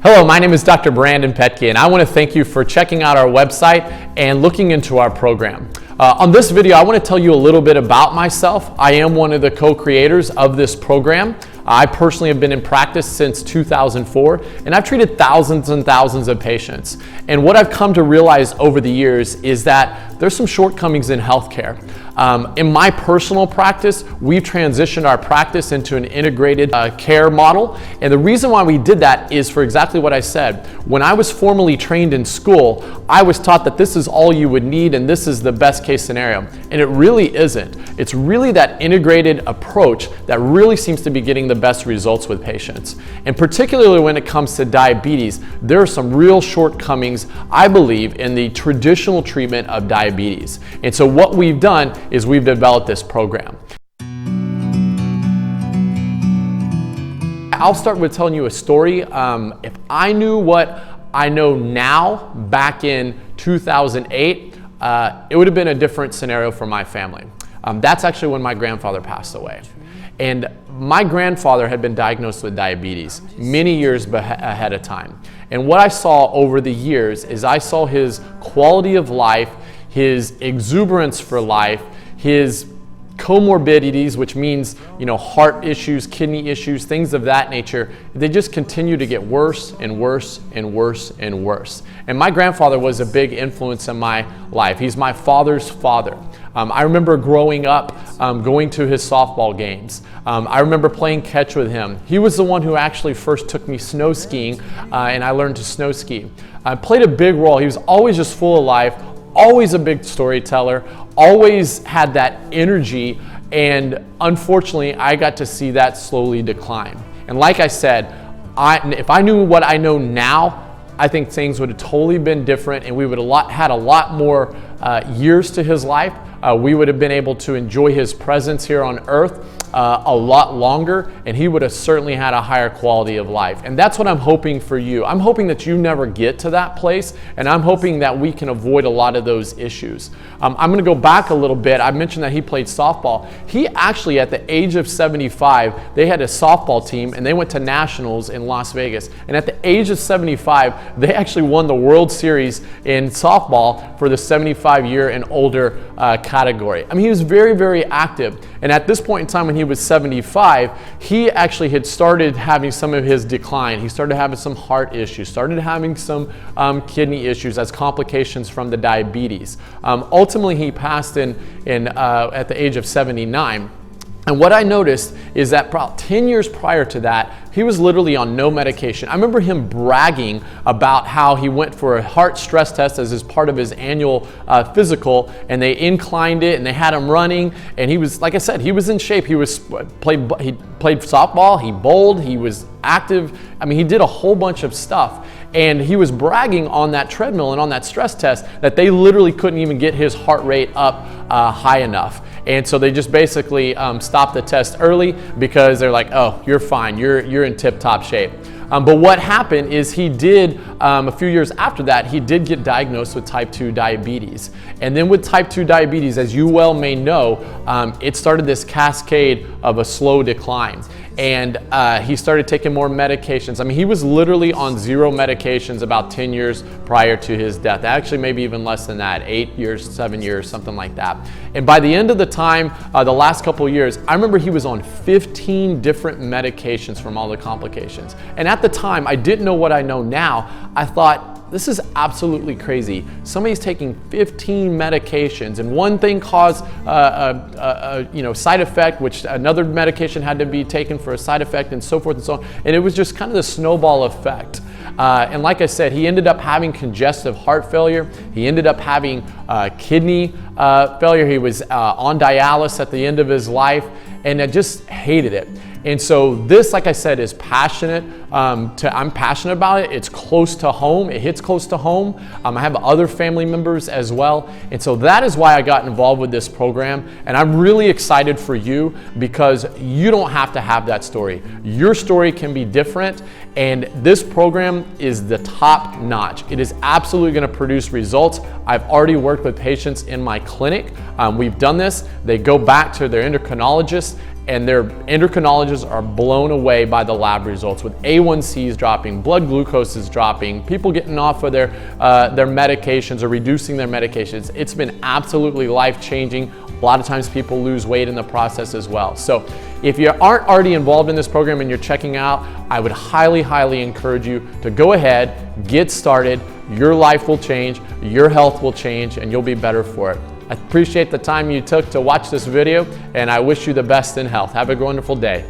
Hello, my name is Dr. Brandon Pettke, and I want to thank you for checking out our website and looking into our program. On this video, I want to tell you a little bit about myself. I am one of the co-creators of this program. I personally have been in practice since 2004, and I've treated thousands and thousands of patients. And what I've come to realize over the years is that there's some shortcomings in healthcare. In my personal practice, we've transitioned our practice into an integrated care model. And the reason why we did that is for exactly what I said. When I was formally trained in school, I was taught that this is all you would need and this is the best case scenario. And it really isn't. It's really that integrated approach that really seems to be getting the best results with patients. And particularly when it comes to diabetes, there are some real shortcomings, I believe, in the traditional treatment of diabetes. And so what we've done is we've developed this program. I'll start with telling you a story. If I knew what I know now back in 2008, it would have been a different scenario for my family. That's actually when my grandfather passed away. And my grandfather had been diagnosed with diabetes many years ahead of time. And what I saw over the years is I saw his quality of life, his exuberance for life, his comorbidities, which means, heart issues, kidney issues, things of that nature, they just continue to get worse and worse and worse and worse. And my grandfather was a big influence in my life. He's my father's father. I remember growing up, going to his softball games. I remember playing catch with him. He was the one who actually first took me snow skiing, and I learned to snow ski. Played a big role. He was always just full of life, always a big storyteller, always had that energy, and unfortunately I got to see that slowly decline. And like I said, if I knew what I know now, I think things would have totally been different, and we would have had a lot more years to his life. We would have been able to enjoy his presence here on earth a lot longer, and he would have certainly had a higher quality of life. And that's what I'm hoping for you. I'm hoping that you never get to that place, and I'm hoping that we can avoid a lot of those issues. I'm going to go back a little bit. I mentioned that he played softball. He actually, at the age of 75, they had a softball team, and they went to nationals in Las Vegas. And at the age of 75, they actually won the World Series in softball for the 75-year and older category. I mean, he was very, very active. And at this point in time, when he was 75, he actually had started having some of his decline. He started having some heart issues, started having some kidney issues as complications from the diabetes. Ultimately, he passed at the age of 79. And what I noticed is that about 10 years prior to that, he was literally on no medication. I remember him bragging about how he went for a heart stress test as part of his annual physical, and they inclined it and they had him running, and he was, like I said, he was in shape. He played softball, he bowled, he was active. I mean, he did a whole bunch of stuff. And he was bragging on that treadmill and on that stress test that they literally couldn't even get his heart rate up high enough. And so they just basically stopped the test early because they're like, oh, you're fine, you're in tip-top shape. But what happened is he did, a few years after that, he did get diagnosed with type 2 diabetes. And then with type 2 diabetes, as you well may know, it started this cascade of a slow decline. And he started taking more medications. I mean, he was literally on 0 medications about 10 years prior to his death. Actually, maybe even less than that, 8 years, 7 years, something like that. And by the end of the time, the last couple of years, I remember he was on 15 different medications from all the complications. And at the time, I didn't know what I know now. I thought, this is absolutely crazy. Somebody's taking 15 medications, and one thing caused a side effect, which another medication had to be taken for a side effect, and so forth and so on. And it was just kind of the snowball effect. And like I said, he ended up having congestive heart failure. He ended up having kidney failure. He was on dialysis at the end of his life, and I just hated it. And so this, like I said, is passionate. I'm passionate about it. It's close to home. It hits close to home. I have other family members as well. And so that is why I got involved with this program. And I'm really excited for you because you don't have to have that story. Your story can be different. And this program is the top notch. It is absolutely going to produce results. I've already worked with patients in my clinic. We've done this. They go back to their endocrinologist and their endocrinologists are blown away by the lab results, with A1Cs dropping, blood glucose is dropping, people getting off of their medications or reducing their medications. It's been absolutely life-changing. A lot of times people lose weight in the process as well. So if you aren't already involved in this program and you're checking out, I would highly, highly encourage you to go ahead, get started. Your life will change, your health will change, and you'll be better for it. I appreciate the time you took to watch this video, and I wish you the best in health. Have a wonderful day.